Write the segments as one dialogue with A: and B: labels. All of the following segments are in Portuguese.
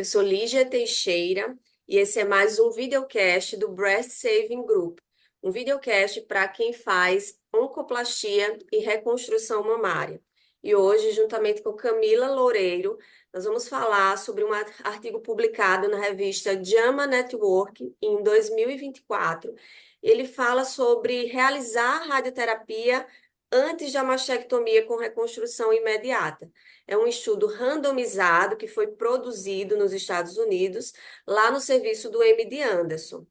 A: Eu sou Lígia Teixeira e esse é mais um videocast do Breast Saving Group, um videocast para quem faz oncoplastia e reconstrução mamária. E hoje, juntamente com Camila Loureiro, nós vamos falar sobre um artigo publicado na revista JAMA Network em 2024. Ele fala sobre realizar radioterapia antes da mastectomia com reconstrução imediata. É um estudo randomizado que foi produzido nos Estados Unidos, lá no serviço do MD Anderson.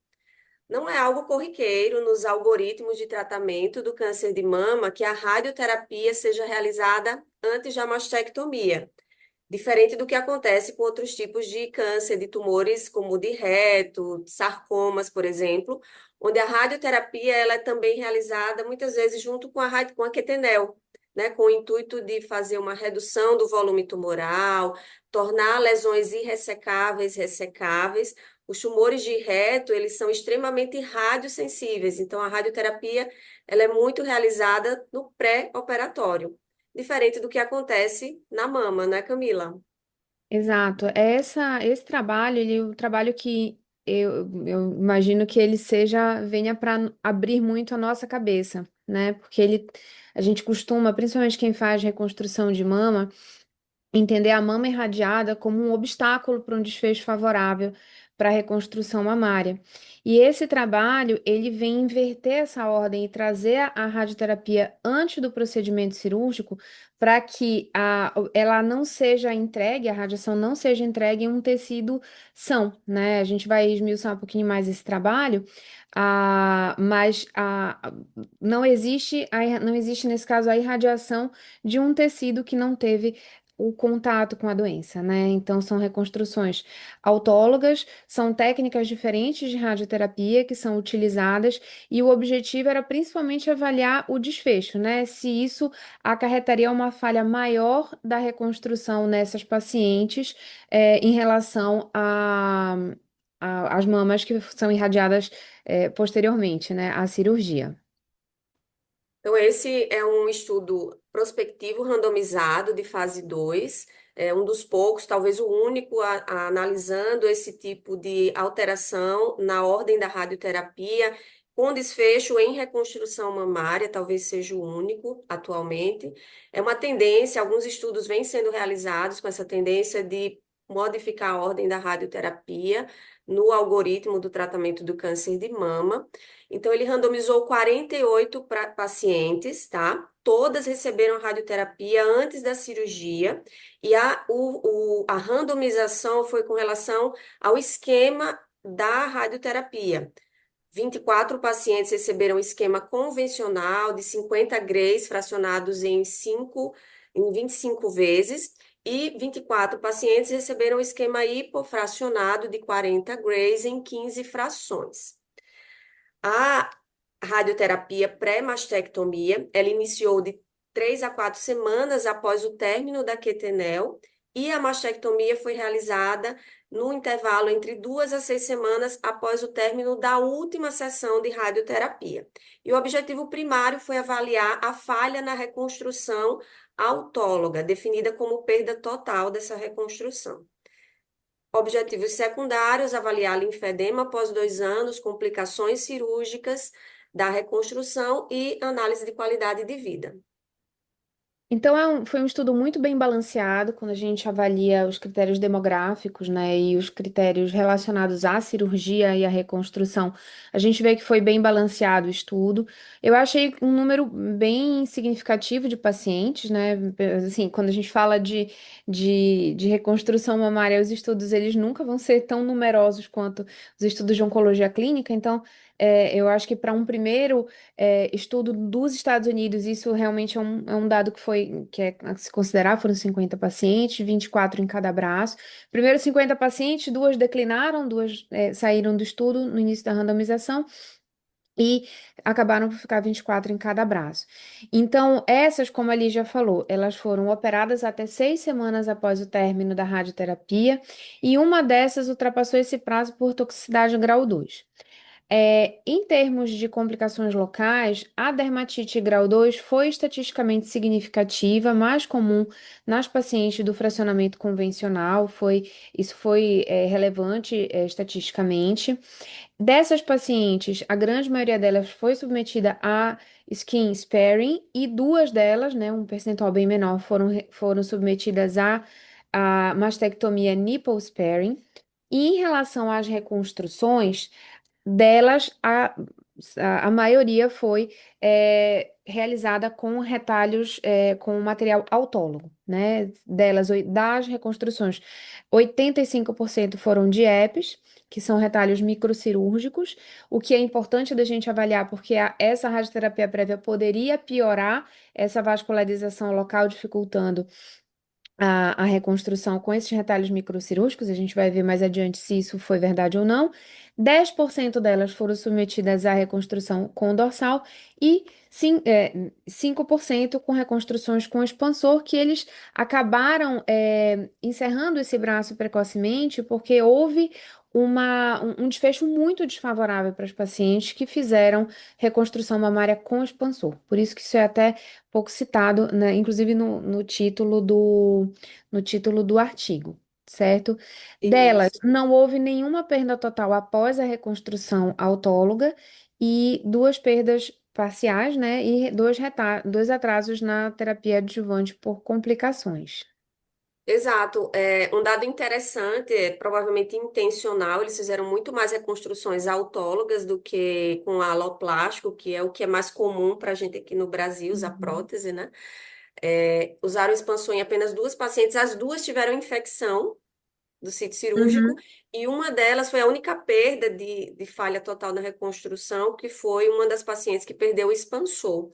A: Não é algo corriqueiro nos algoritmos de tratamento do câncer de mama que a radioterapia seja realizada antes da mastectomia, diferente do que acontece com outros tipos de câncer de tumores, como o de reto, sarcomas, por exemplo, onde a radioterapia ela é também realizada muitas vezes junto com a quetenel, né, com o intuito de fazer uma redução do volume tumoral, tornar lesões irressecáveis ressecáveis. Os tumores de reto, eles são extremamente radiosensíveis, então a radioterapia ela é muito realizada no pré-operatório, diferente do que acontece na mama, né, Camila?
B: Exato. Esse trabalho, ele é um trabalho que eu imagino que ele venha para abrir muito a nossa cabeça, né? Porque a gente costuma, principalmente quem faz reconstrução de mama, entender a mama irradiada como um obstáculo para um desfecho favorável para a reconstrução mamária. E esse trabalho, ele vem inverter essa ordem e trazer a radioterapia antes do procedimento cirúrgico para que ela não seja entregue, a radiação não seja entregue em um tecido são, né? A gente vai esmiuçar um pouquinho mais esse trabalho, mas não existe nesse caso a irradiação de um tecido que não teve o contato com a doença, né? Então, são reconstruções autólogas, são técnicas diferentes de radioterapia que são utilizadas, e o objetivo era principalmente avaliar o desfecho, né? Se isso acarretaria uma falha maior da reconstrução nessas pacientes, em relação às mamas que são irradiadas, posteriormente, né, à cirurgia.
A: Então, esse é um estudo prospectivo randomizado de fase 2, é um dos poucos, talvez o único, analisando esse tipo de alteração na ordem da radioterapia, com desfecho em reconstrução mamária, talvez seja o único atualmente. É uma tendência, alguns estudos vêm sendo realizados com essa tendência de modificar a ordem da radioterapia no algoritmo do tratamento do câncer de mama. Então, ele randomizou 48 pacientes, tá? Todas receberam radioterapia antes da cirurgia, e a randomização foi com relação ao esquema da radioterapia. 24 pacientes receberam esquema convencional de 50 grays fracionados em 25 vezes, e 24 pacientes receberam esquema hipofracionado de 40 grays em 15 frações. A radioterapia pré-mastectomia, ela iniciou de 3 a 4 semanas após o término da quetenel, e a mastectomia foi realizada no intervalo entre 2 a 6 semanas após o término da última sessão de radioterapia. E o objetivo primário foi avaliar a falha na reconstrução autóloga, definida como perda total dessa reconstrução. Objetivos secundários: avaliar linfedema após 2 anos, complicações cirúrgicas da reconstrução e análise de qualidade de vida.
B: Então, foi um estudo muito bem balanceado quando a gente avalia os critérios demográficos, né, e os critérios relacionados à cirurgia e à reconstrução. A gente vê que foi bem balanceado o estudo. Eu achei um número bem significativo de pacientes, né? Assim, quando a gente fala de reconstrução mamária, os estudos eles nunca vão ser tão numerosos quanto os estudos de oncologia clínica. Então, eu acho que para um primeiro estudo dos Estados Unidos, isso realmente é um dado que é a se considerar, foram 50 pacientes, 24 em cada braço. Primeiro 50 pacientes, duas declinaram, duas saíram do estudo no início da randomização, e acabaram por ficar 24 em cada braço. Então, essas, como a Lígia falou, elas foram operadas até 6 semanas após o término da radioterapia, e uma dessas ultrapassou esse prazo por toxicidade grau 2. Em termos de complicações locais, a dermatite grau 2 foi estatisticamente significativa, mais comum nas pacientes do fracionamento convencional, isso foi relevante estatisticamente. Dessas pacientes, a grande maioria delas foi submetida a skin sparing e duas delas, né, um percentual bem menor, foram submetidas a mastectomia nipple sparing. E em relação às reconstruções, delas, a maioria foi realizada com retalhos com material autólogo, né? Das reconstruções, 85% foram de EPs, que são retalhos microcirúrgicos, o que é importante da gente avaliar, porque essa radioterapia prévia poderia piorar essa vascularização local, dificultando a reconstrução com esses retalhos microcirúrgicos, a gente vai ver mais adiante se isso foi verdade ou não. 10% delas foram submetidas à reconstrução com dorsal e 5% com reconstruções com expansor, que eles acabaram encerrando esse braço precocemente porque houve um desfecho muito desfavorável para os pacientes que fizeram reconstrução mamária com expansor. Por isso que isso é até pouco citado, né, inclusive no título do artigo, certo? Delas,
A: Isso.
B: não houve nenhuma perda total após a reconstrução autóloga e duas perdas parciais, né, e dois atrasos na terapia adjuvante por complicações.
A: Exato. Um dado interessante, provavelmente intencional, eles fizeram muito mais reconstruções autólogas do que com aloplástico, que é o que é mais comum para a gente aqui no Brasil, usar
B: Uhum.
A: prótese, né? Usaram expansão em apenas duas pacientes, as duas tiveram infecção do sítio cirúrgico,
B: Uhum.
A: e uma delas foi a única perda de falha total na reconstrução, que foi uma das pacientes que perdeu o expansor,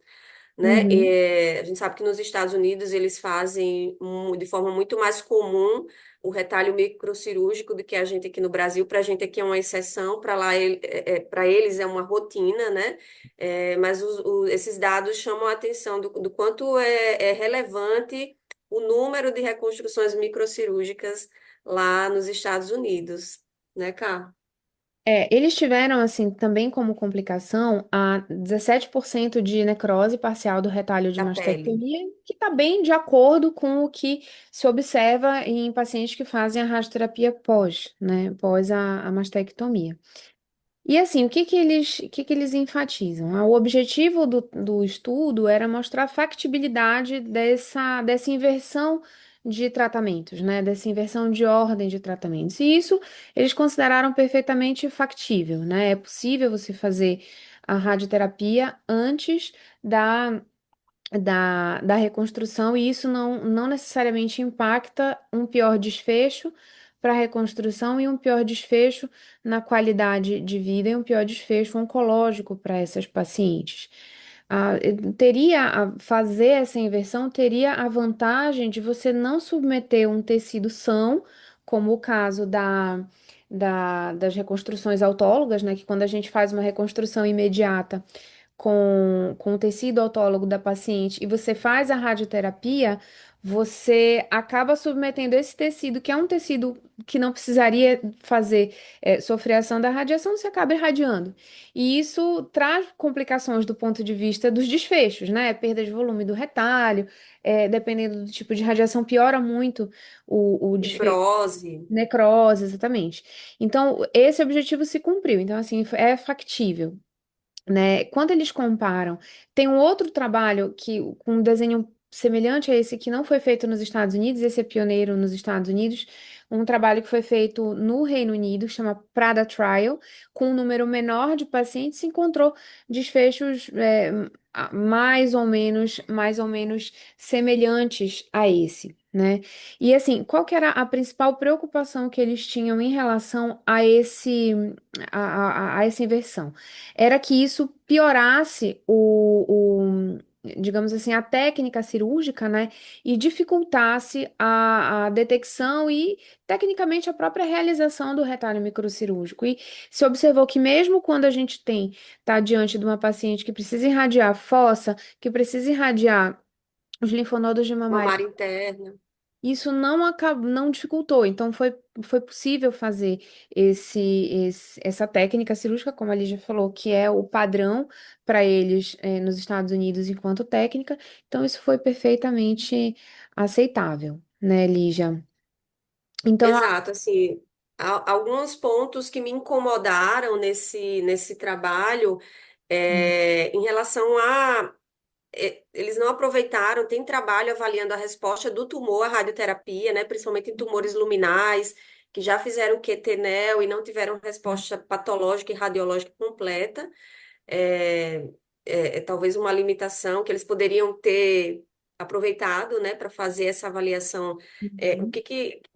A: né?
B: Uhum.
A: A gente sabe que nos Estados Unidos eles fazem de forma muito mais comum o retalho microcirúrgico do que a gente aqui no Brasil. Para a gente aqui é uma exceção, para lá para eles é uma rotina, né? Mas esses dados chamam a atenção do quanto é relevante o número de reconstruções microcirúrgicas lá nos Estados Unidos, né, Cá?
B: Eles tiveram, assim, também como complicação a 17% de necrose parcial do retalho de
A: Da pele.
B: mastectomia, que está bem de acordo com o que se observa em pacientes que fazem a radioterapia pós, né, pós a mastectomia. E assim, o que que eles enfatizam? O objetivo do estudo era mostrar a factibilidade dessa inversão de tratamentos, né? Dessa inversão de ordem de tratamentos. E isso eles consideraram perfeitamente factível, né? É possível você fazer a radioterapia antes da reconstrução, e isso não necessariamente impacta um pior desfecho para a reconstrução e um pior desfecho na qualidade de vida e um pior desfecho oncológico para essas pacientes. Fazer essa inversão teria a vantagem de você não submeter um tecido são, como o caso das reconstruções autólogas, né? Que quando a gente faz uma reconstrução imediata com o tecido autólogo da paciente e você faz a radioterapia, você acaba submetendo esse tecido, que é um tecido que não precisaria sofrer ação da radiação, você acaba irradiando. E isso traz complicações do ponto de vista dos desfechos, né? Perda de volume do retalho, dependendo do tipo de radiação, piora muito o desfecho.
A: Fibrose.
B: Necrose, exatamente. Então, esse objetivo se cumpriu. Então, assim, é factível, né? Quando eles comparam, tem um outro trabalho com um desenho semelhante a esse que não foi feito nos Estados Unidos, esse é pioneiro nos Estados Unidos, um trabalho que foi feito no Reino Unido, que chama Prada Trial, com um número menor de pacientes, se encontrou desfechos mais ou menos semelhantes a esse, né? E assim, qual que era a principal preocupação que eles tinham em relação a essa inversão? Era que isso piorasse digamos assim, a técnica cirúrgica, né? E dificultasse a detecção e, tecnicamente, a própria realização do retalho microcirúrgico. E se observou que mesmo quando a gente tá diante de uma paciente que precisa irradiar fossa, que precisa irradiar os linfonodos de mamária
A: Mamária interna.
B: isso não dificultou. Então, foi possível fazer essa técnica cirúrgica, como a Lígia falou, que é o padrão para eles, nos Estados Unidos enquanto técnica. Então, isso foi perfeitamente aceitável, né, Lígia? Então,
A: Exato, assim, alguns pontos que me incomodaram nesse trabalho em relação a eles não aproveitaram, tem trabalho avaliando a resposta do tumor à radioterapia, né, principalmente em tumores luminais, que já fizeram o QT-NEL e não tiveram resposta patológica e radiológica completa. É, talvez uma limitação que eles poderiam ter aproveitado, né, para fazer essa avaliação.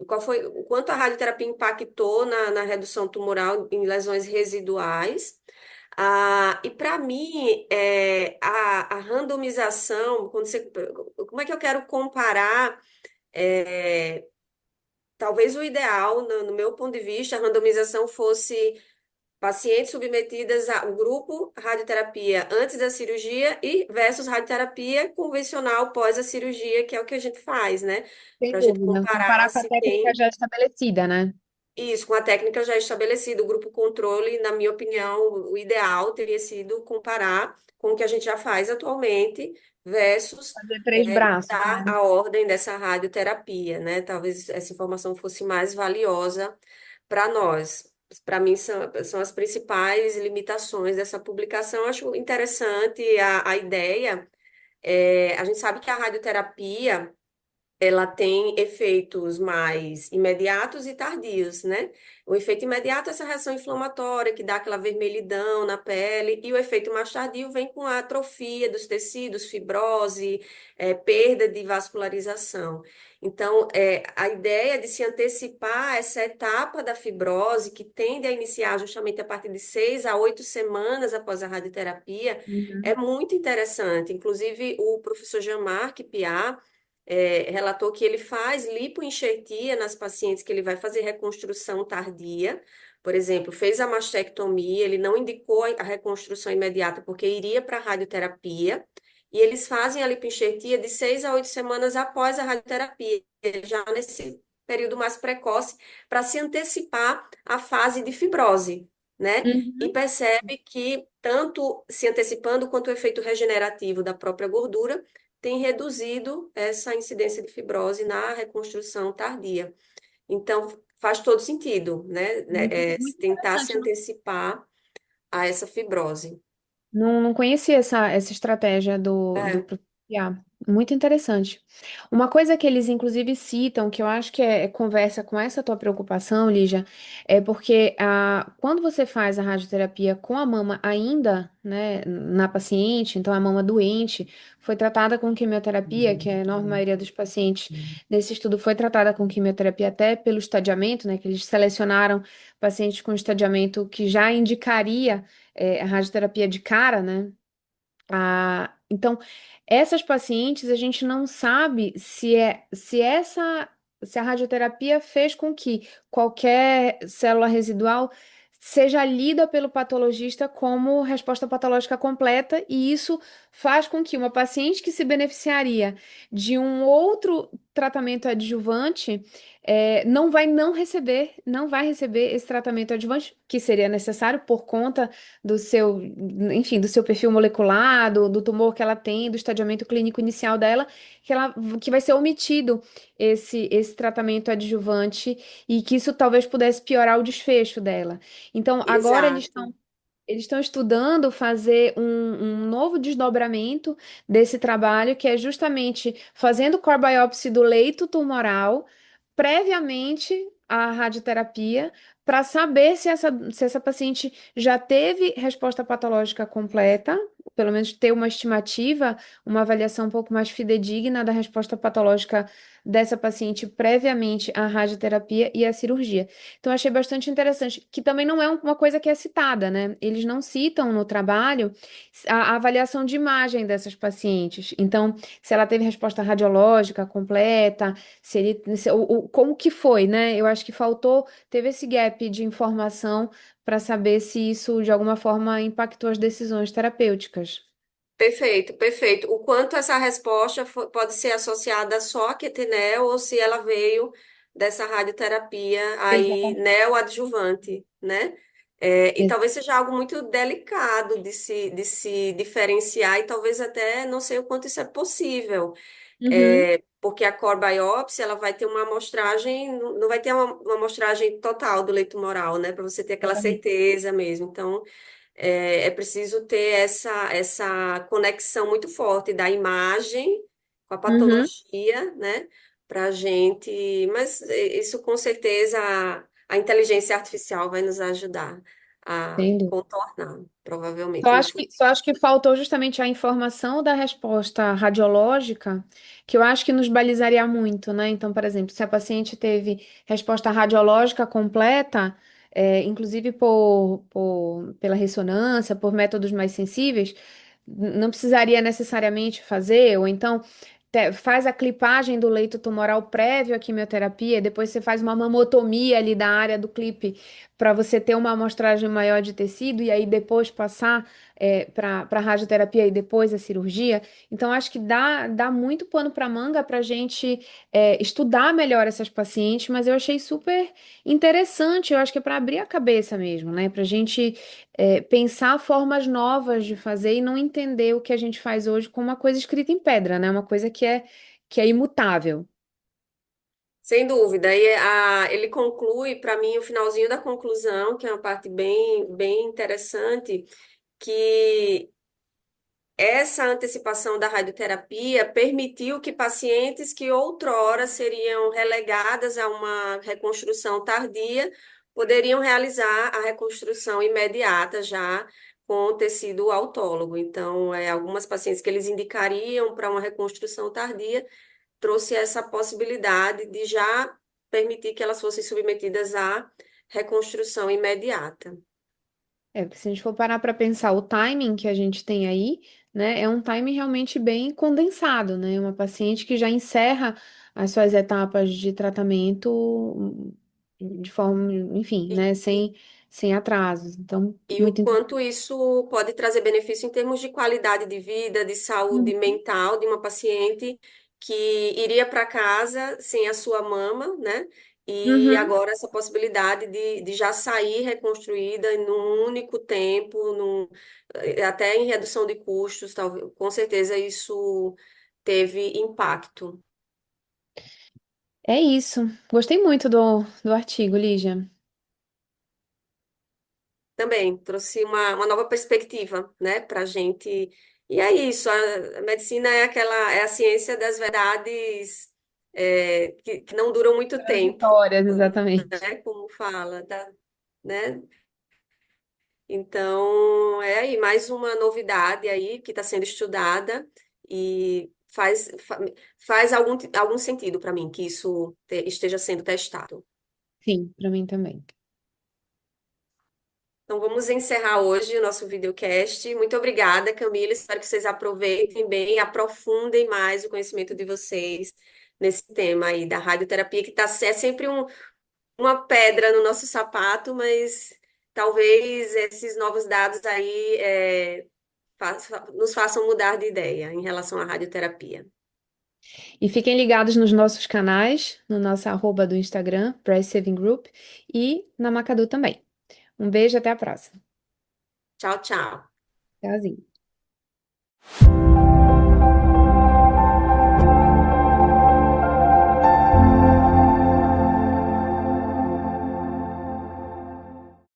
A: Qual foi, o quanto a radioterapia impactou na redução tumoral em lesões residuais. E para mim, a randomização, como é que eu quero comparar? é, Talvez o ideal, no meu ponto de vista, a randomização fosse pacientes submetidas ao grupo radioterapia antes da cirurgia e versus radioterapia convencional pós a cirurgia, que é o que a gente faz, né?
B: sem
A: Para a gente
B: dúvida,
A: comparar
B: comparar com a
A: se
B: técnica
A: tem
B: já estabelecida, né?
A: isso com a técnica já estabelecida. O grupo controle, na minha opinião, o ideal teria sido comparar com o que a gente já faz atualmente versus
B: Fazer três braços,
A: dar
B: né?
A: a ordem dessa radioterapia, né? Talvez essa informação fosse mais valiosa para nós. Para mim, são as principais limitações dessa publicação. Eu acho interessante a ideia. A gente sabe que a radioterapia ela tem efeitos mais imediatos e tardios, né? O efeito imediato é essa reação inflamatória que dá aquela vermelhidão na pele, e o efeito mais tardio vem com a atrofia dos tecidos, fibrose, perda de vascularização. Então, a ideia de se antecipar essa etapa da fibrose, que tende a iniciar justamente a partir de 6 a 8 semanas após a radioterapia, é
B: Uhum.
A: muito interessante. Inclusive, o professor Jean-Marc Piat relatou que ele faz lipoenxertia nas pacientes que ele vai fazer reconstrução tardia. Por exemplo, fez a mastectomia, ele não indicou a reconstrução imediata porque iria para a radioterapia. E eles fazem a lipoenxertia de 6 a 8 semanas após a radioterapia, já nesse período mais precoce, para se antecipar à fase de fibrose, né? E
B: Uhum.
A: percebe que, tanto se antecipando quanto o efeito regenerativo da própria gordura, tem reduzido essa incidência de fibrose na reconstrução tardia. Então, faz todo sentido, né?
B: Muito, muito
A: Tentar se
B: interessante.
A: antecipar a essa fibrose.
B: Não conhecia essa estratégia do
A: É,
B: professor Piá. Muito interessante. Uma coisa que eles, inclusive, citam, que eu acho que conversa com essa tua preocupação, Lígia, é porque quando você faz a radioterapia com a mama ainda, né, na paciente, então a mama doente, foi tratada com quimioterapia, que a enorme maioria dos pacientes nesse estudo foi tratada com quimioterapia até pelo estadiamento, né, que eles selecionaram pacientes com estadiamento que já indicaria a radioterapia de cara, né? Então, essas pacientes a gente não sabe se a radioterapia fez com que qualquer célula residual seja lida pelo patologista como resposta patológica completa, e isso faz com que uma paciente que se beneficiaria de um outro tratamento adjuvante não vai receber esse tratamento adjuvante que seria necessário por conta do seu, enfim, do seu perfil molecular, do tumor que ela tem, do estadiamento clínico inicial dela, que vai ser omitido esse tratamento adjuvante e que isso talvez pudesse piorar o desfecho dela. Então, agora
A: exato.
B: eles estão estudando fazer um novo desdobramento desse trabalho, que é justamente fazendo core biopsy do leito tumoral previamente à radioterapia, para saber se essa paciente já teve resposta patológica completa, pelo menos ter uma estimativa, uma avaliação um pouco mais fidedigna da resposta patológica dessa paciente previamente à radioterapia e à cirurgia. Então, eu achei bastante interessante, que também não é uma coisa que é citada, né? Eles não citam no trabalho a avaliação de imagem dessas pacientes. Então, se ela teve resposta radiológica completa, se ele, se- como que foi, né? Eu acho que teve esse gap de informação para saber se isso de alguma forma impactou as decisões terapêuticas.
A: Perfeito, perfeito. O quanto essa resposta pode ser associada só a Quetinel ou se ela veio dessa radioterapia aí
B: Exatamente.
A: neoadjuvante, né? E talvez seja algo muito delicado de se diferenciar e talvez até não sei o quanto isso é possível.
B: Uhum,
A: Porque a core biopsy, ela vai ter uma amostragem, não vai ter uma amostragem total do leito tumoral, né? Para você ter aquela
B: exatamente.
A: certeza mesmo. Então, é preciso ter essa conexão muito forte da imagem com a
B: Uhum,
A: patologia, né? Para a gente. Mas isso com certeza a inteligência artificial vai nos ajudar a
B: sem dúvida.
A: contornar,
B: Só
A: provavelmente no
B: acho que,
A: futuro.
B: só acho que faltou justamente a informação da resposta radiológica, que eu acho que nos balizaria muito, né? Então, por exemplo, se a paciente teve resposta radiológica completa, inclusive pela ressonância, por métodos mais sensíveis, não precisaria necessariamente fazer, ou então faz a clipagem do leito tumoral prévio à quimioterapia, depois você faz uma mamotomia ali da área do clipe para você ter uma amostragem maior de tecido e aí depois passar para radioterapia e depois a cirurgia. Então, acho que dá muito pano para manga para a gente estudar melhor essas pacientes, mas eu achei super interessante, eu acho que é para abrir a cabeça mesmo, né? Para a gente pensar formas novas de fazer e não entender o que a gente faz hoje como uma coisa escrita em pedra, né? Uma coisa que é imutável.
A: Sem dúvida. Ele conclui, para mim, o finalzinho da conclusão, que é uma parte bem interessante, que essa antecipação da radioterapia permitiu que pacientes que outrora seriam relegadas a uma reconstrução tardia poderiam realizar a reconstrução imediata já com o tecido autólogo. Então, algumas pacientes que eles indicariam para uma reconstrução tardia trouxe essa possibilidade de já permitir que elas fossem submetidas à reconstrução imediata.
B: Porque se a gente for parar para pensar o timing que a gente tem aí, né, é um timing realmente bem condensado, né? Uma paciente que já encerra as suas etapas de tratamento de forma, enfim,
A: E,
B: né, sem atrasos. Então,
A: e o
B: muito
A: quanto isso pode trazer benefício em termos de qualidade de vida, de saúde
B: interessante.
A: mental de uma paciente que iria para casa sem a sua mama, né? E
B: Uhum.
A: agora essa possibilidade de já sair reconstruída num único tempo, até em redução de custos, talvez, com certeza isso teve impacto.
B: É isso. Gostei muito do artigo, Lígia.
A: Também trouxe uma nova perspectiva, né, para a gente. E é isso, a medicina é a ciência das verdades que não duram muito tempo,
B: Transitórias, exatamente.
A: né, como fala, né? Então, é aí mais uma novidade aí que está sendo estudada e faz algum sentido para mim que isso esteja sendo testado.
B: Sim, para mim também.
A: Então, vamos encerrar hoje o nosso videocast. Muito obrigada, Camila. Espero que vocês aproveitem bem, aprofundem mais o conhecimento de vocês nesse tema aí da radioterapia, que é sempre uma pedra no nosso sapato, mas talvez esses novos dados aí nos façam mudar de ideia em relação à radioterapia.
B: E fiquem ligados nos nossos canais, no nosso arroba do Instagram, Breast Saving Group, e na Macadu também. Um beijo, até a próxima.
A: Tchau, tchau.
B: Tchauzinho.